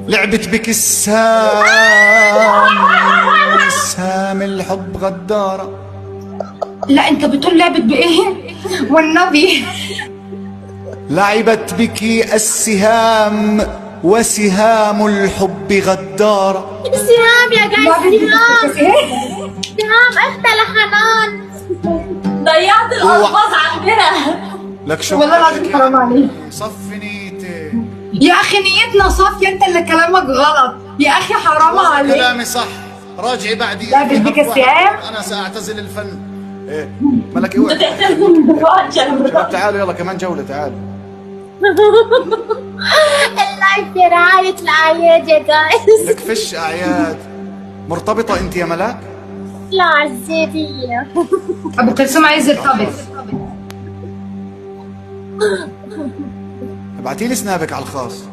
لعبت بك السهام، سهام الحب غدارة. لا انت بتقول لعبت بايه؟ والنبي لعبت بك السهام وسهام الحب غدارة. سهام يا جاي، لعبت سهام. بك ايه؟ سهام اخت لحنان. ضيعت الألفاظ عندنا. لك شو والله العظيم حرام عليك صفي نيتك. يا اخي، نيتنا صافيه، انت اللي كلامك غلط يا اخي، حرام عليك. كلامي صح، راجعي بعدي. لعبت بك السهام. انا ساعتذر الفن. ايه ملك ايه؟ انت تعتذر دلوقتي. شباب تعالوا يلا كمان جولة، تعالوا. اللايف في رعاية الأعياد يا جايز. لك فش اعياد. مرتبطة انت يا ملاك؟ لا عزيزية. ابو كلثوم عايز يرتبط. ابعتي لي سنابك على الخاص.